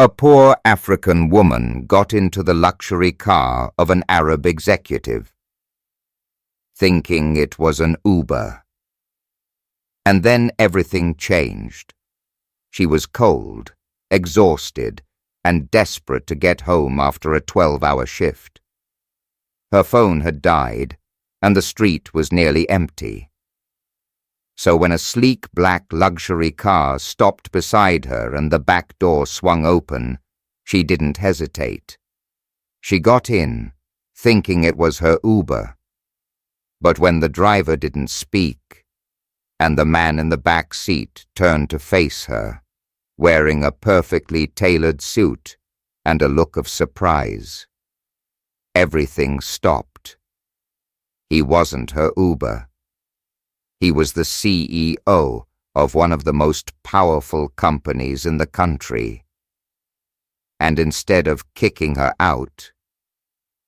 A poor African woman got into the luxury car of an Arab executive, thinking it was an Uber. And then everything changed. She was cold, exhausted, and desperate to get home after a 12-hour shift. Her phone had died, and the street was nearly empty. So when a sleek black luxury car stopped beside her and the back door swung open, she didn't hesitate. She got in, thinking it was her Uber. But when the driver didn't speak, and the man in the back seat turned to face her, wearing a perfectly tailored suit and a look of surprise, everything stopped. He wasn't her Uber. He was the CEO of one of the most powerful companies in the country. And instead of kicking her out,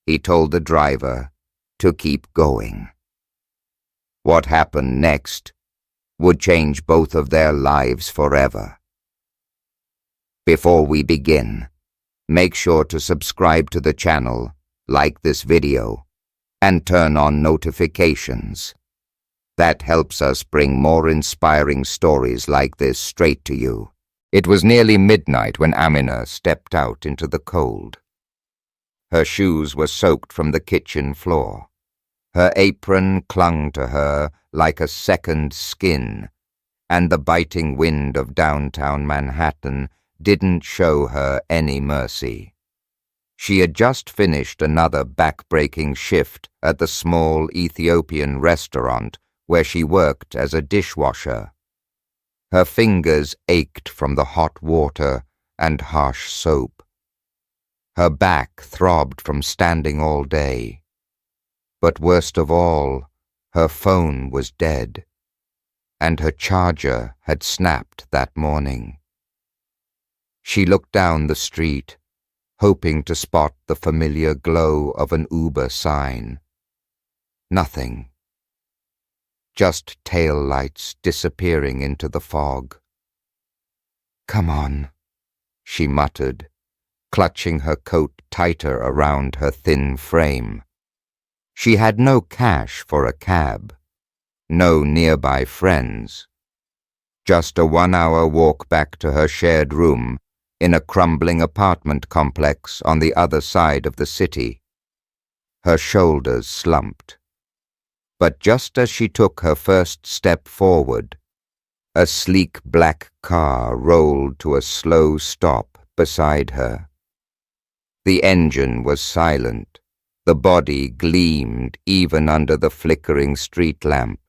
he told the driver to keep going. What happened next would change both of their lives forever. Before we begin, make sure to subscribe to the channel, like this video, and turn on notifications. That helps us bring more inspiring stories like this straight to you. It was nearly midnight when Amina stepped out into the cold. Her shoes were soaked from the kitchen floor. Her apron clung to her like a second skin, and the biting wind of downtown Manhattan didn't show her any mercy. She had just finished another back-breaking shift at the small Ethiopian restaurant where she worked as a dishwasher. Her fingers ached from the hot water and harsh soap. Her back throbbed from standing all day. But worst of all, her phone was dead, and her charger had snapped that morning. She looked down the street, hoping to spot the familiar glow of an Uber sign. Nothing. Just tail lights disappearing into the fog. "Come on," she muttered, clutching her coat tighter around her thin frame. She had no cash for a cab, no nearby friends. Just a 1-hour walk back to her shared room in a crumbling apartment complex on the other side of the city. Her shoulders slumped. But just as she took her first step forward, a sleek black car rolled to a slow stop beside her. The engine was silent. The body gleamed even under the flickering street lamp.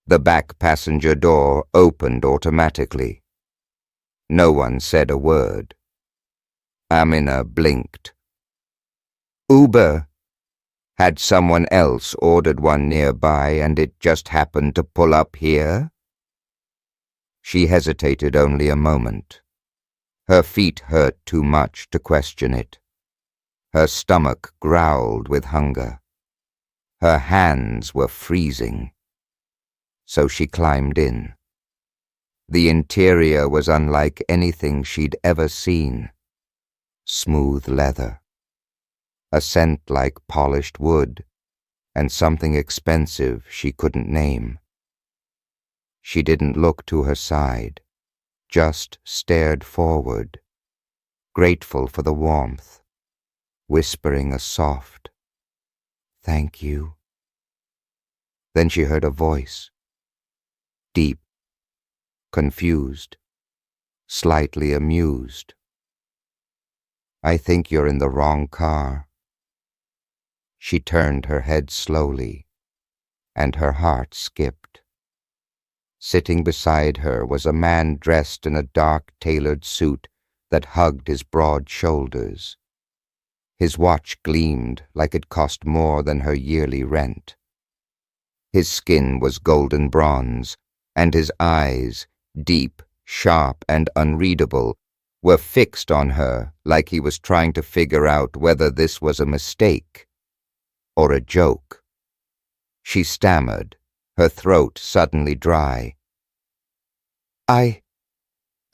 The back passenger door opened automatically. No one said a word. Amina blinked. "Uber." Had someone else ordered one nearby and it just happened to pull up here? She hesitated only a moment. Her feet hurt too much to question it. Her stomach growled with hunger. Her hands were freezing. So she climbed in. The interior was unlike anything she'd ever seen. Smooth leather, a scent like polished wood, and something expensive she couldn't name. She didn't look to her side, just stared forward, grateful for the warmth, whispering a soft, "Thank you." Then she heard a voice, deep, confused, slightly amused. "I think you're in the wrong car." She turned her head slowly, and her heart skipped. Sitting beside her was a man dressed in a dark tailored suit that hugged his broad shoulders. His watch gleamed like it cost more than her yearly rent. His skin was golden bronze, and his eyes, deep, sharp, and unreadable, were fixed on her like he was trying to figure out whether this was a mistake or a joke. She stammered, her throat suddenly dry.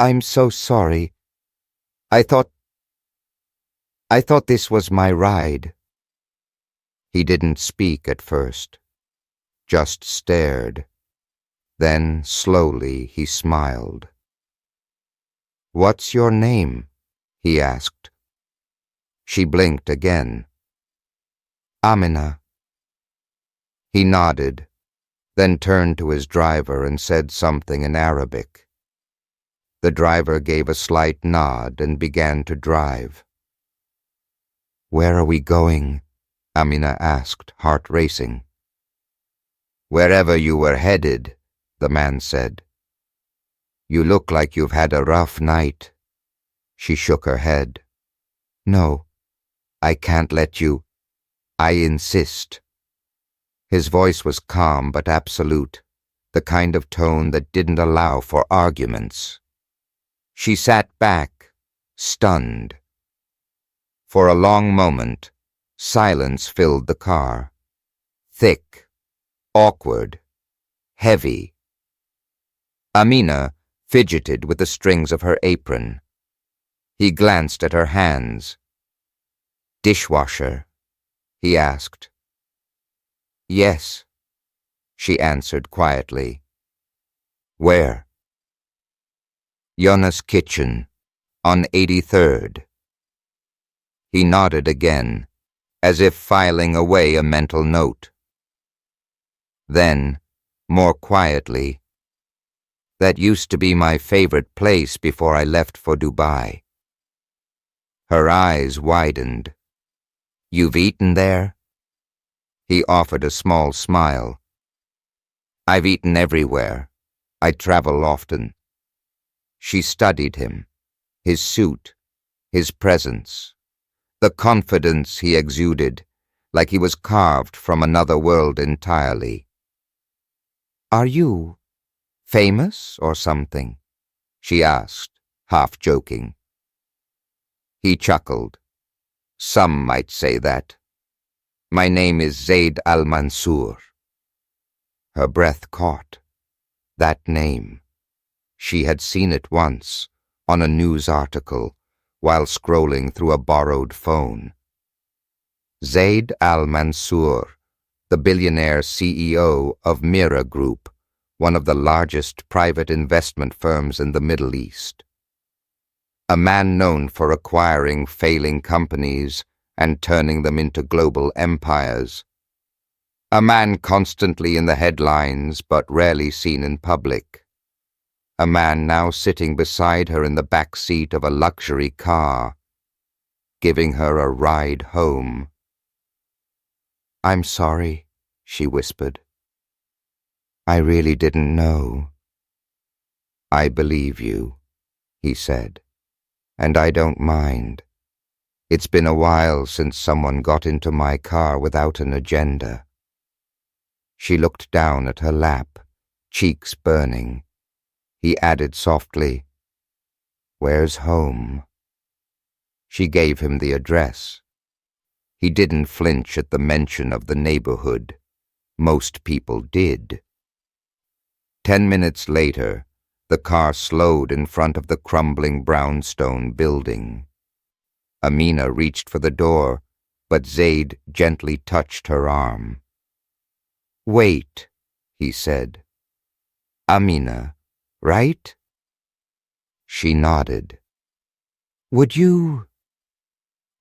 I'm so sorry. I thought this was my ride." He didn't speak at first, just stared. Then, slowly, he smiled. "What's your name?" he asked. She blinked again. "Amina." He nodded, then turned to his driver and said something in Arabic. The driver gave a slight nod and began to drive. "Where are we going?" Amina asked, heart racing. "Wherever you were headed," the man said. "You look like you've had a rough night." She shook her head. "No, I can't let you. I insist." His voice was calm but absolute, the kind of tone that didn't allow for arguments. She sat back, stunned. For a long moment, silence filled the car. Thick, awkward, heavy. Amina fidgeted with the strings of her apron. He glanced at her hands. "Dishwasher?" he asked. "Yes," she answered quietly. "Where?" "Yona's kitchen, on 83rd. He nodded again, as if filing away a mental note. Then, more quietly, "That used to be my favorite place before I left for Dubai." Her eyes widened. "You've eaten there?" He offered a small smile. "I've eaten everywhere. I travel often." She studied him, his suit, his presence, the confidence he exuded, like he was carved from another world entirely. "Are you famous or something?" she asked, half joking. He chuckled. "Some might say that. My name is Zaid al-Mansour." Her breath caught. That name. She had seen it once, on a news article, while scrolling through a borrowed phone. Zaid al-Mansour, the billionaire CEO of Mira Group, one of the largest private investment firms in the Middle East. A man known for acquiring failing companies and turning them into global empires. A man constantly in the headlines but rarely seen in public. A man now sitting beside her in the back seat of a luxury car, giving her a ride home. "I'm sorry," she whispered. "I really didn't know." "I believe you," he said, "and I don't mind. It's been a while since someone got into my car without an agenda." She looked down at her lap, cheeks burning. He added softly, "Where's home?" She gave him the address. He didn't flinch at the mention of the neighborhood. Most people did. 10 minutes later, the car slowed in front of the crumbling brownstone building. Amina reached for the door, but Zaid gently touched her arm. "Wait," he said. "Amina, right?" She nodded. "Would you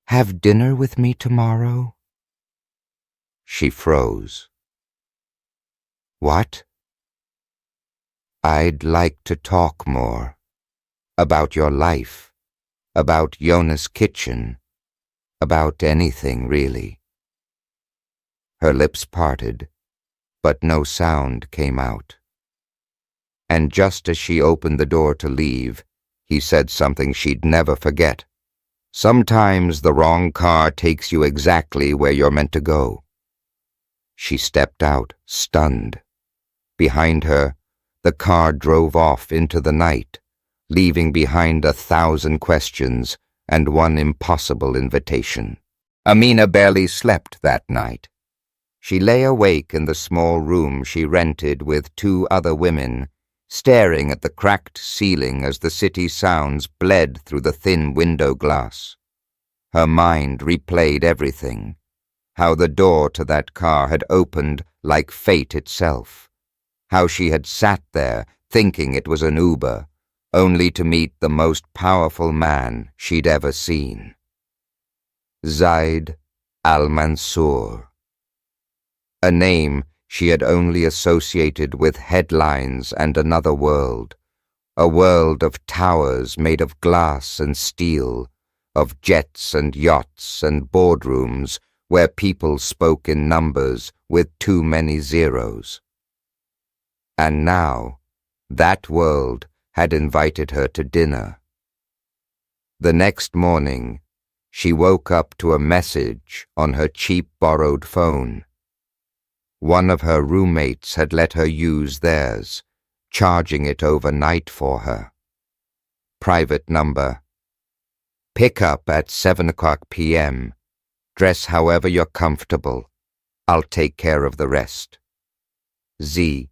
have dinner with me tomorrow?" She froze. "What?" "I'd like to talk more. About your life. About Yona's kitchen. About anything, really." Her lips parted, but no sound came out. And just as she opened the door to leave, he said something she'd never forget. "Sometimes the wrong car takes you exactly where you're meant to go." She stepped out, stunned. Behind her, the car drove off into the night, leaving behind 1,000 questions and one impossible invitation. Amina barely slept that night. She lay awake in the small room she rented with 2 other women, staring at the cracked ceiling as the city sounds bled through the thin window glass. Her mind replayed everything, how the door to that car had opened like fate itself, how she had sat there thinking it was an Uber, only to meet the most powerful man she'd ever seen. Zaid al-Mansour. A name she had only associated with headlines and another world, a world of towers made of glass and steel, of jets and yachts and boardrooms where people spoke in numbers with too many zeros. And now, that world had invited her to dinner. The next morning, she woke up to a message on her cheap borrowed phone. One of her roommates had let her use theirs, charging it overnight for her. Private number. Pick up at 7:00 p.m. Dress however you're comfortable. I'll take care of the rest. Z.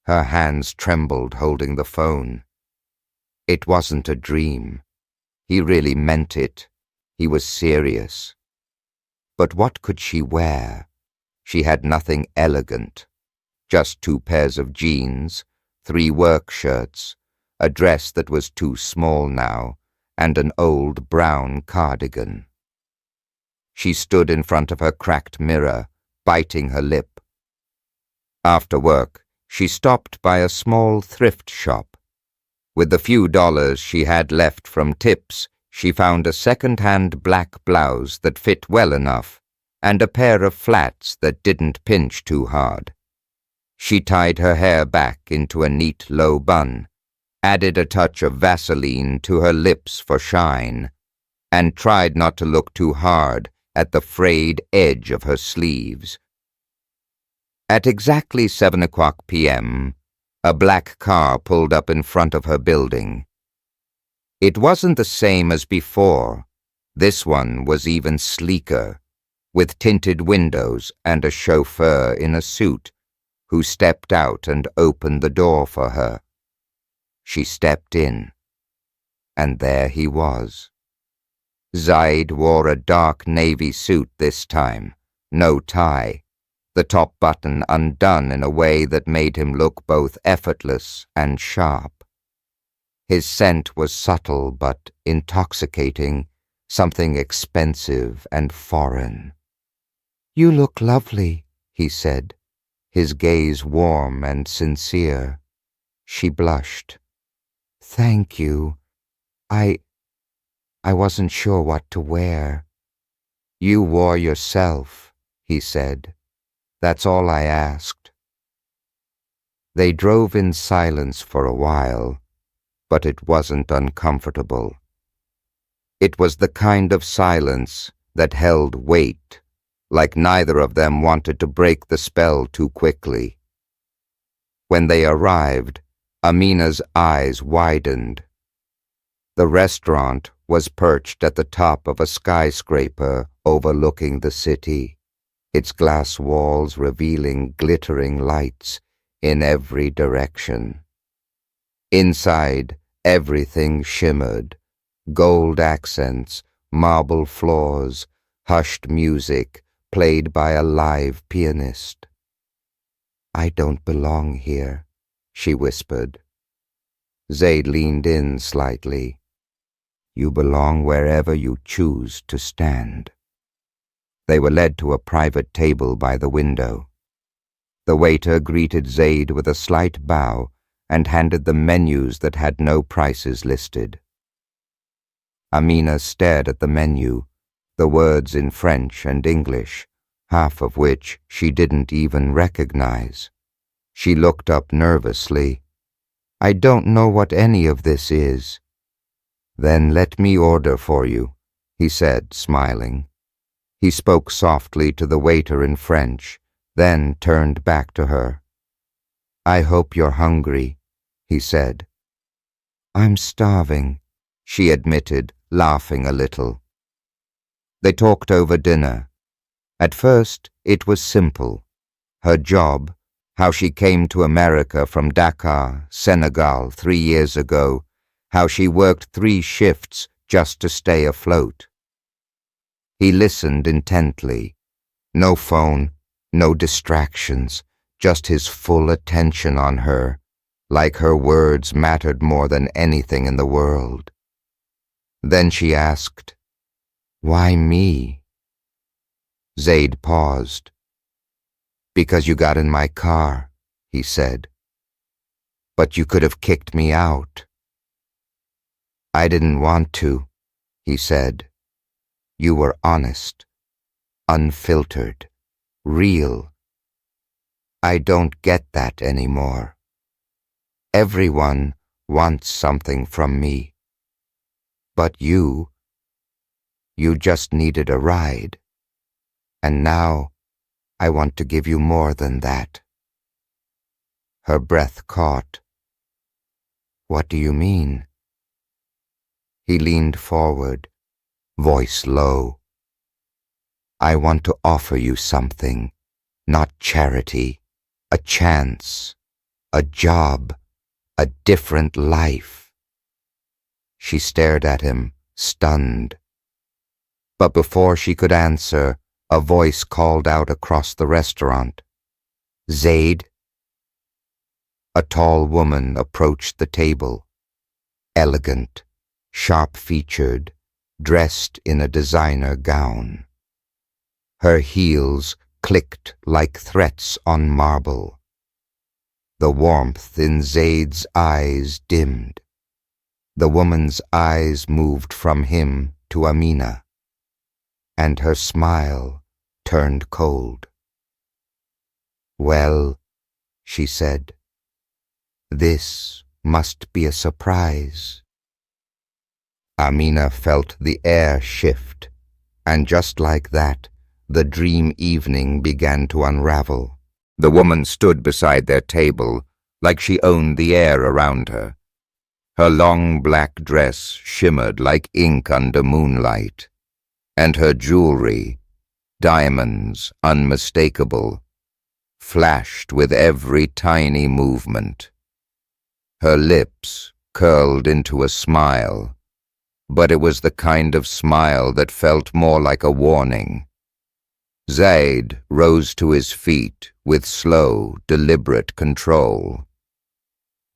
Her hands trembled holding the phone. It wasn't a dream. He really meant it. He was serious. But what could she wear? She had nothing elegant. Just 2 pairs of jeans, 3 work shirts, a dress that was too small now, and an old brown cardigan. She stood in front of her cracked mirror, biting her lip. After work, she stopped by a small thrift shop. With the few dollars she had left from tips, she found a second-hand black blouse that fit well enough, and a pair of flats that didn't pinch too hard. She tied her hair back into a neat low bun, added a touch of Vaseline to her lips for shine, and tried not to look too hard at the frayed edge of her sleeves. At exactly 7:00 p.m., a black car pulled up in front of her building. It wasn't the same as before. This one was even sleeker, with tinted windows and a chauffeur in a suit, who stepped out and opened the door for her. She stepped in, and there he was. Zaid wore a dark navy suit this time, no tie, the top button undone in a way that made him look both effortless and sharp. His scent was subtle but intoxicating, something expensive and foreign. "You look lovely," he said, his gaze warm and sincere. She blushed. "Thank you. I wasn't sure what to wear." "You wore yourself," he said. "That's all I asked." They drove in silence for a while, but it wasn't uncomfortable. It was the kind of silence that held weight, like neither of them wanted to break the spell too quickly. When they arrived, Amina's eyes widened. The restaurant was perched at the top of a skyscraper overlooking the city, its glass walls revealing glittering lights in every direction. Inside, everything shimmered, gold accents, marble floors, hushed music, played by a live pianist. "I don't belong here," she whispered. Zaid leaned in slightly. "You belong wherever you choose to stand." They were led to a private table by the window. The waiter greeted Zaid with a slight bow and handed them menus that had no prices listed. Amina stared at the menu, the words in French and English, half of which she didn't even recognize. She looked up nervously. "I don't know what any of this is." "Then let me order for you," he said, smiling. He spoke softly to the waiter in French, then turned back to her. "I hope you're hungry," he said. "I'm starving," she admitted, laughing a little. They talked over dinner. At first, it was simple. Her job, how she came to America from Dakar, Senegal, 3 years ago, how she worked 3 shifts just to stay afloat. He listened intently. No phone, no distractions, just his full attention on her, like her words mattered more than anything in the world. Then she asked, "Why me?" Zaid paused. "Because you got in my car," he said. "But you could have kicked me out." "I didn't want to," he said. "You were honest, unfiltered, real. I don't get that anymore. Everyone wants something from me. But you just needed a ride. And now I want to give you more than that." Her breath caught. "What do you mean?" He leaned forward, voice low. "I want to offer you something, not charity, a chance, a job, a different life." She stared at him, stunned. But before she could answer, a voice called out across the restaurant, "Zaid." A tall woman approached the table, elegant, sharp-featured, dressed in a designer gown. Her heels clicked like threats on marble. The warmth in Zaid's eyes dimmed. The woman's eyes moved from him to Amina, and her smile turned cold. "Well," she said, "this must be a surprise." Amina felt the air shift, and just like that, the dream evening began to unravel. The woman stood beside their table, like she owned the air around her. Her long black dress shimmered like ink under moonlight, and her jewelry, diamonds unmistakable, flashed with every tiny movement. Her lips curled into a smile, but it was the kind of smile that felt more like a warning. Zaid rose to his feet with slow, deliberate control.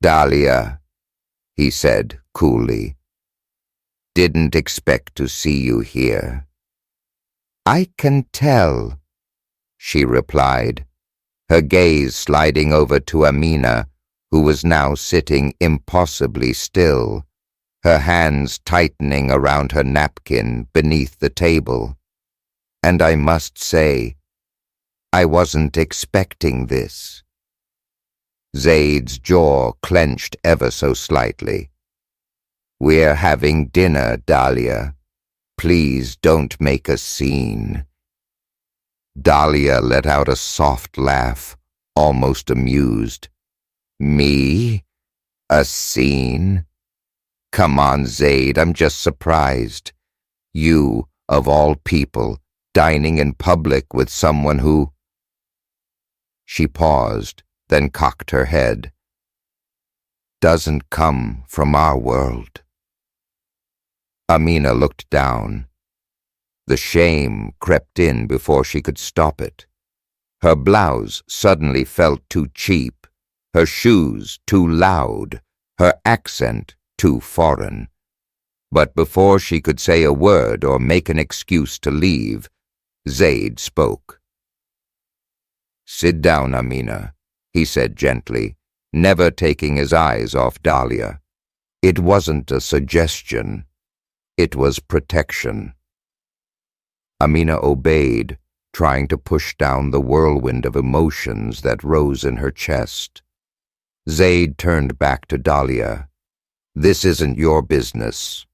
"Dahlia," he said coolly, "didn't expect to see you here." "I can tell," she replied, her gaze sliding over to Amina, who was now sitting impossibly still, her hands tightening around her napkin beneath the table. "And I must say, I wasn't expecting this." Zaid's jaw clenched ever so slightly. "We're having dinner, Dahlia. Please don't make a scene." Dahlia let out a soft laugh, almost amused. "Me? A scene? Come on, Zaid, I'm just surprised. You, of all people, dining in public with someone who—" She paused, then cocked her head. "Doesn't come from our world." Amina looked down. The shame crept in before she could stop it. Her blouse suddenly felt too cheap, her shoes too loud, her accent too foreign. But before she could say a word or make an excuse to leave, Zaid spoke. "Sit down, Amina," he said gently, never taking his eyes off Dahlia. It wasn't a suggestion. It was protection. Amina obeyed, trying to push down the whirlwind of emotions that rose in her chest. Zaid turned back to Dahlia. "This isn't your business."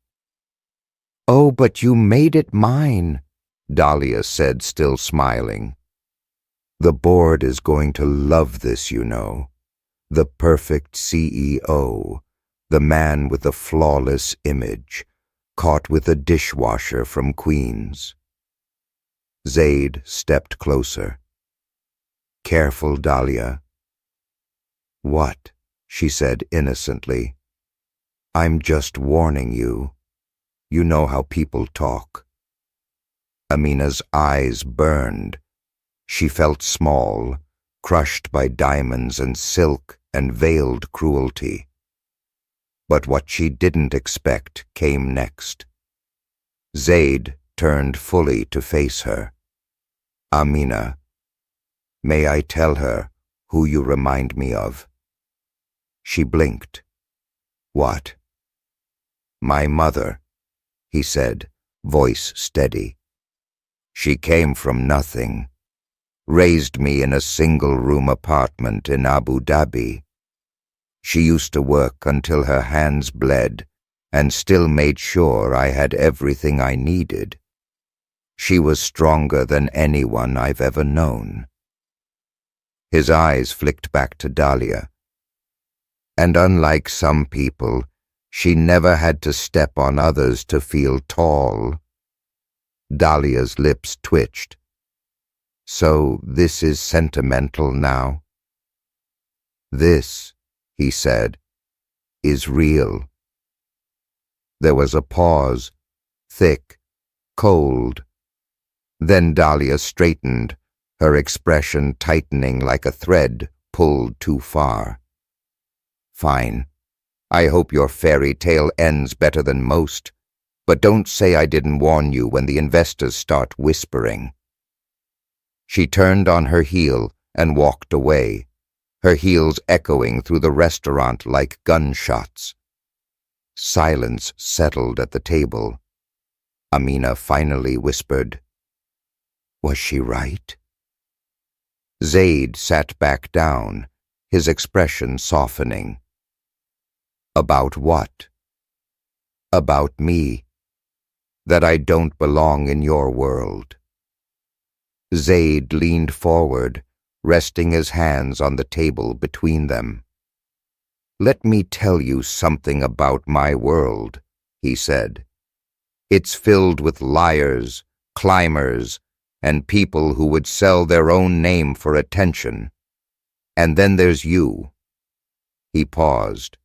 "Oh, but you made it mine," Dahlia said, still smiling. "The board is going to love this, you know. The perfect CEO, the man with the flawless image, caught with a dishwasher from Queens." Zaid stepped closer. "Careful, Dahlia. "What?" she said innocently. "I'm just warning you. You know how people talk." Amina's eyes burned. She felt small, crushed by diamonds and silk and veiled cruelty. But what she didn't expect came next. Zaid turned fully to face her. "Amina, may I tell her who you remind me of?" She blinked. "What?" "My mother," he said, voice steady. "She came from nothing, raised me in a single-room apartment in Abu Dhabi. She used to work until her hands bled and still made sure I had everything I needed. She was stronger than anyone I've ever known." His eyes flicked back to Dahlia. "And unlike some people, she never had to step on others to feel tall." Dahlia's lips twitched. "So this is sentimental now?" "This," he said, "is real." There was a pause, thick, cold. Then Dahlia straightened, her expression tightening like a thread pulled too far. "Fine. I hope your fairy tale ends better than most, but don't say I didn't warn you when the investors start whispering." She turned on her heel and walked away, her heels echoing through the restaurant like gunshots. Silence settled at the table. Amina finally whispered, "Was she right?" Zaid sat back down, his expression softening. "About what?" "About me. That I don't belong in your world." Zaid leaned forward, resting his hands on the table between them. "Let me tell you something about my world," he said. "It's filled with liars, climbers, and people who would sell their own name for attention. And then there's you." He paused.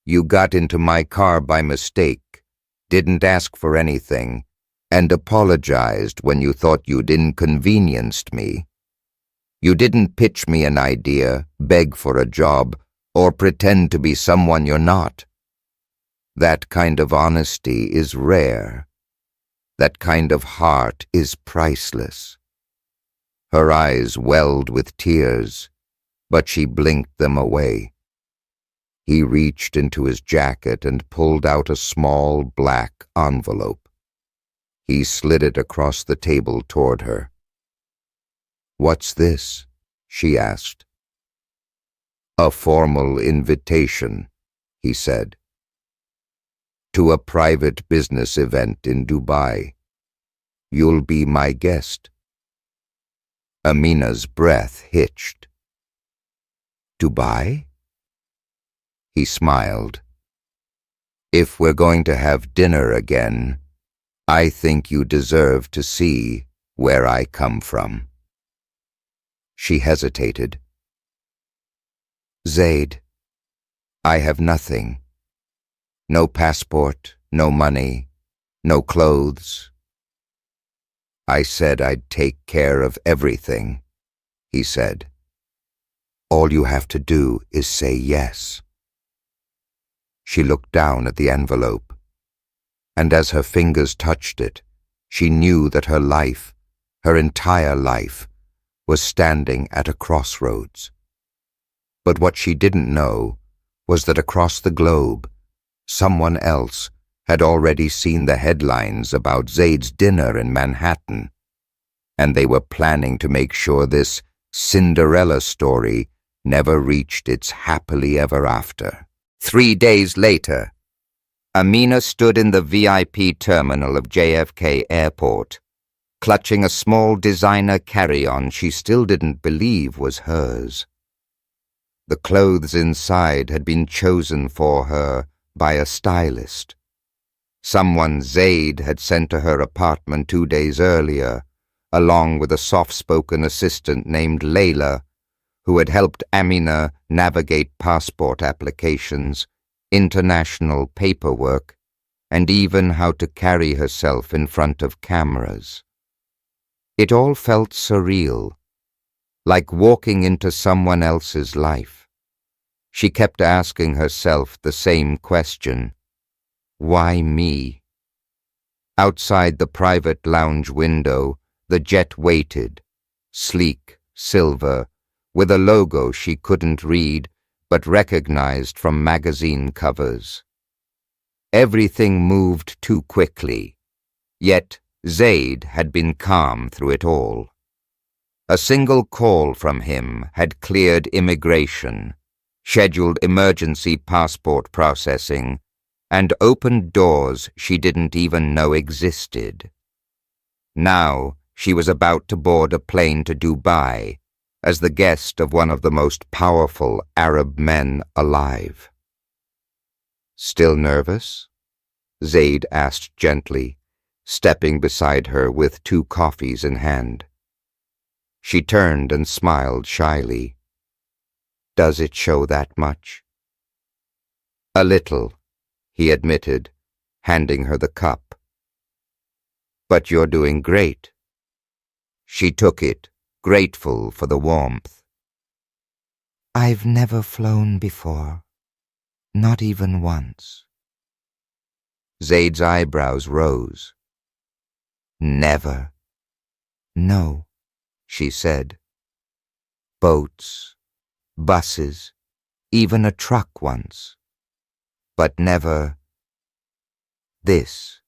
"You got into my car by mistake, didn't ask for anything, and apologized when you thought you'd inconvenienced me. You didn't pitch me an idea, beg for a job, or pretend to be someone you're not. That kind of honesty is rare. That kind of heart is priceless." Her eyes welled with tears, but she blinked them away. He reached into his jacket and pulled out a small black envelope. He slid it across the table toward her. "What's this?" she asked. "A formal invitation," he said. "To a private business event in Dubai. You'll be my guest." Amina's breath hitched. "Dubai?" He smiled. "If we're going to have dinner again, I think you deserve to see where I come from." She hesitated. "Zaid, I have nothing. No passport, no money, no clothes." "I said I'd take care of everything," he said. "All you have to do is say yes." She looked down at the envelope, and as her fingers touched it, she knew that her life, her entire life, was standing at a crossroads. But what she didn't know was that across the globe, someone else had already seen the headlines about Zaid's dinner in Manhattan, and they were planning to make sure this Cinderella story never reached its happily ever after. 3 days later, Amina stood in the VIP terminal of JFK Airport, clutching a small designer carry-on she still didn't believe was hers. The clothes inside had been chosen for her by a stylist. Someone Zaid had sent to her apartment 2 days earlier, along with a soft-spoken assistant named Layla, who had helped Amina navigate passport applications, international paperwork, and even how to carry herself in front of cameras. It all felt surreal, like walking into someone else's life. She kept asking herself the same question: why me? Outside the private lounge window, the jet waited, sleek, silver, with a logo she couldn't read but recognized from magazine covers. Everything moved too quickly, yet Zaid had been calm through it all. A single call from him had cleared immigration, scheduled emergency passport processing, and opened doors she didn't even know existed. Now she was about to board a plane to Dubai as the guest of one of the most powerful Arab men alive. "Still nervous?" Zaid asked gently, stepping beside her with 2 coffees in hand. She turned and smiled shyly. "Does it show that much?" "A little," he admitted, handing her the cup. "But you're doing great." She took it, grateful for the warmth. "I've never flown before, not even once." Zaid's eyebrows rose. "Never?" "No," she said. "Boats, buses, even a truck once. But never this."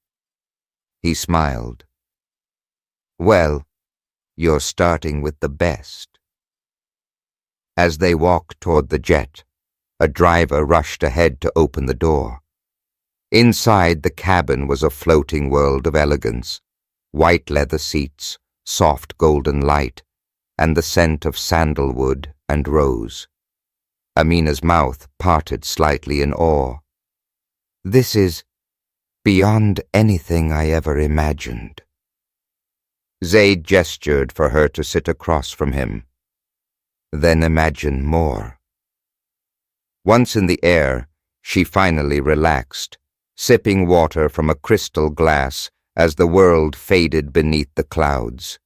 He smiled. "Well, you're starting with the best." As they walked toward the jet, a driver rushed ahead to open the door. Inside the cabin was a floating world of elegance, white leather seats, soft golden light, and the scent of sandalwood and rose. Amina's mouth parted slightly in awe. "This is beyond anything I ever imagined." Zaid gestured for her to sit across from him. "Then imagine more." Once in the air, she finally relaxed, sipping water from a crystal glass as the world faded beneath the clouds.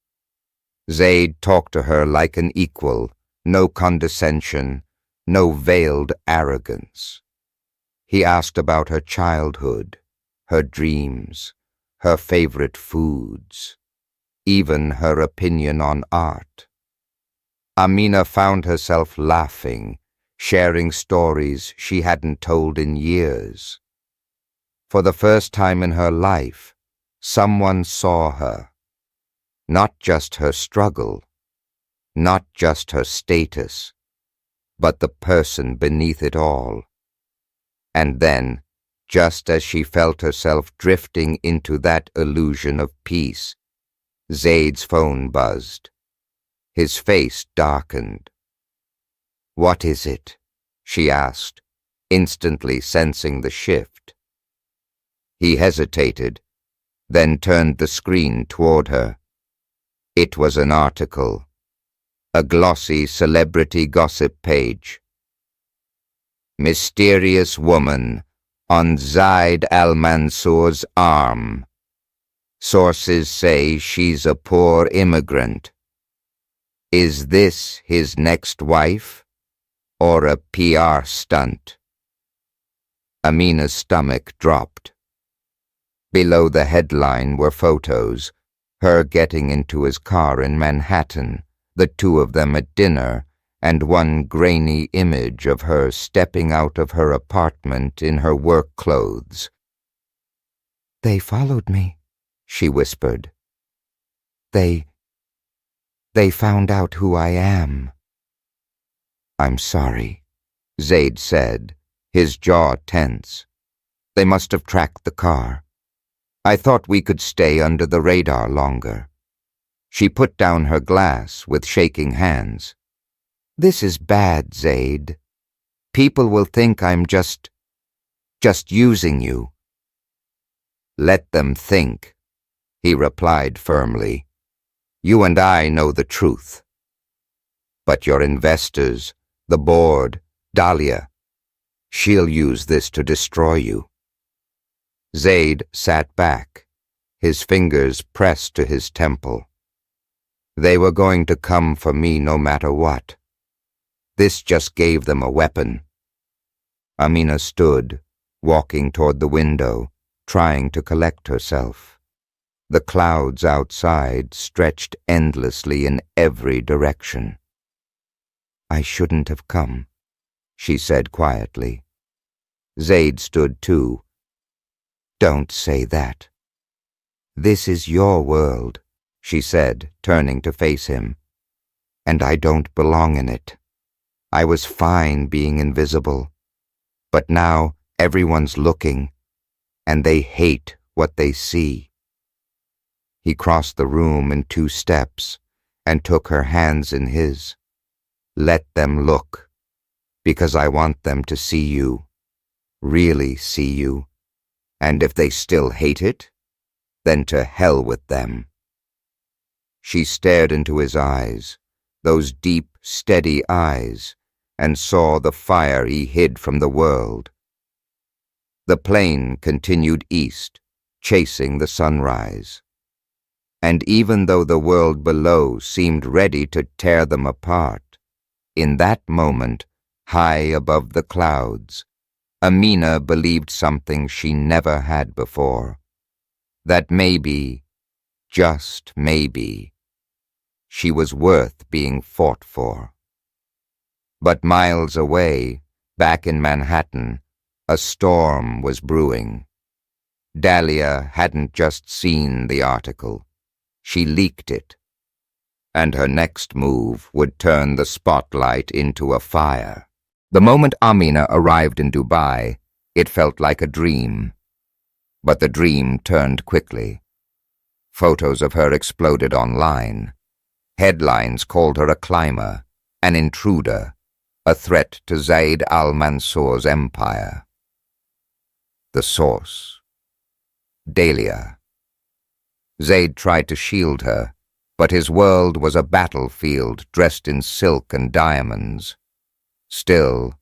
Zaid talked to her like an equal, no condescension, no veiled arrogance. He asked about her childhood, her dreams, her favorite foods, even her opinion on art. Amina found herself laughing, sharing stories she hadn't told in years. For the first time in her life, someone saw her. Not just her struggle, not just her status, but the person beneath it all. And then, just as she felt herself drifting into that illusion of peace, Zaid's phone buzzed. His face darkened. "What is it?" she asked, instantly sensing the shift. He hesitated, then turned the screen toward her. It was an article, a glossy celebrity gossip page. "Mysterious woman on Zaid al-Mansour's arm. Sources say she's a poor immigrant. Is this his next wife, or a PR stunt?" Amina's stomach dropped. Below the headline were photos, her getting into his car in Manhattan, the 2 of them at dinner, and one grainy image of her stepping out of her apartment in her work clothes. "They followed me," she whispered. They found out who I am." "I'm sorry," Zaid said, his jaw tense. "They must have tracked the car. I thought we could stay under the radar longer." She put down her glass with shaking hands. "This is bad, Zaid. People will think I'm just using you." "Let them think," he replied firmly. "You and I know the truth." But your investors, the board, Dahlia, she'll use this to destroy you." Zaid sat back, his fingers pressed to his temple. They were going to come for me no matter what. This just gave them a weapon. Amina stood, walking toward the window, trying to collect herself. The clouds outside stretched endlessly in every direction. "I shouldn't have come," she said quietly. Zaid stood too. "Don't say that. This is your world," she said, turning to face him. "And I don't belong in it. I was fine being invisible. But now everyone's looking, and they hate what they see." He crossed the room in 2 steps and took her hands in his. "Let them look, because I want them to see you, really see you. And if they still hate it, then to hell with them." She stared into his eyes, those deep, steady eyes, and saw the fire he hid from the world. The plane continued east, chasing the sunrise. And even though the world below seemed ready to tear them apart, in that moment, high above the clouds, Amina believed something she never had before, that maybe, just maybe, she was worth being fought for. But miles away, back in Manhattan, a storm was brewing. Dahlia hadn't just seen the article. She leaked it. And her next move would turn the spotlight into a fire. The moment Amina arrived in Dubai, it felt like a dream. But the dream turned quickly. Photos of her exploded online. Headlines called her a climber, an intruder, a threat to Zaid al-Mansour's empire. The source. Dahlia. Zaid tried to shield her, but his world was a battlefield dressed in silk and diamonds. Still,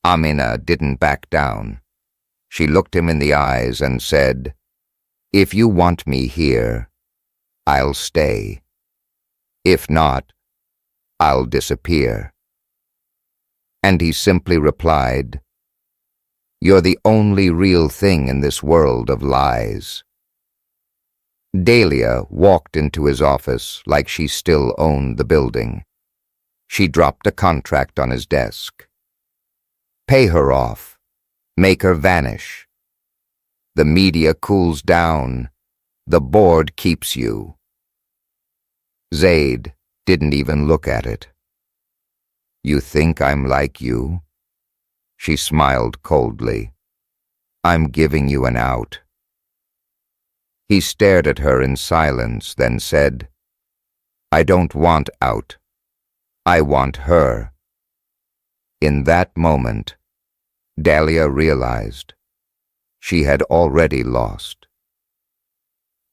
Amina didn't back down. She looked him in the eyes and said, "If you want me here, I'll stay. If not, I'll disappear." And he simply replied, "You're the only real thing in this world of lies." Dahlia walked into his office like she still owned the building. She dropped a contract on his desk. "Pay her off. Make her vanish. The media cools down. The board keeps you." Zaid didn't even look at it. "You think I'm like you?" She smiled coldly. "I'm giving you an out." He stared at her in silence, then said, "I don't want out. I want her." In that moment, Dahlia realized she had already lost.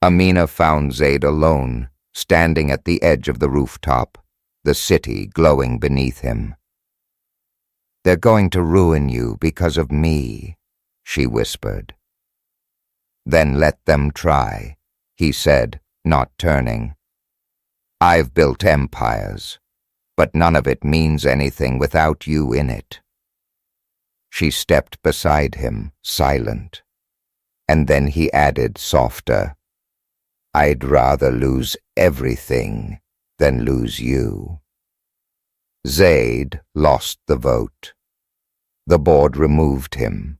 Amina found Zaid alone, standing at the edge of the rooftop, the city glowing beneath him. "They're going to ruin you because of me," she whispered. "Then let them try," he said, not turning. "I've built empires, but none of it means anything without you in it." She stepped beside him, silent, and then he added softer, "I'd rather lose everything than lose you." Zaid lost the vote. The board removed him.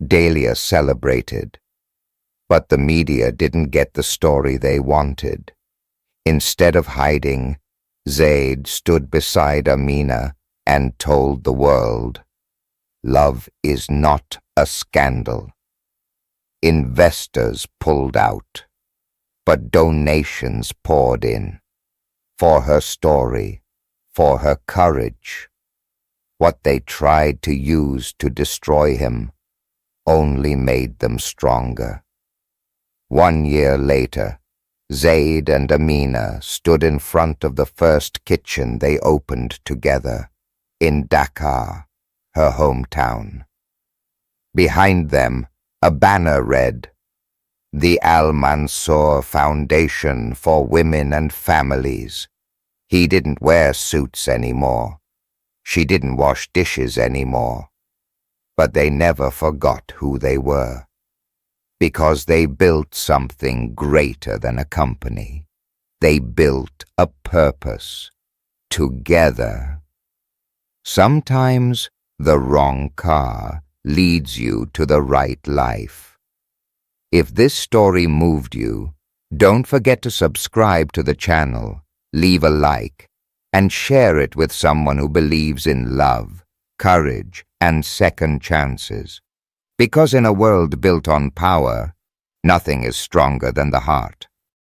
Dahlia celebrated. But the media didn't get the story they wanted. Instead of hiding, Zaid stood beside Amina and told the world, "Love is not a scandal." Investors pulled out, but donations poured in. For her story, for her courage. What they tried to use to destroy him only made them stronger. 1 year later, Zaid and Amina stood in front of the first kitchen they opened together in Dakar, her hometown. Behind them, a banner read, "The Al Mansour Foundation for Women and Families." He didn't wear suits anymore. She didn't wash dishes anymore. But they never forgot who they were, because they built something greater than a company. They built a purpose, together. Sometimes the wrong car leads you to the right life. If this story moved you, don't forget to subscribe to the channel, leave a like, and share it with someone who believes in love, courage, and second chances. Because in a world built on power, nothing is stronger than the heart.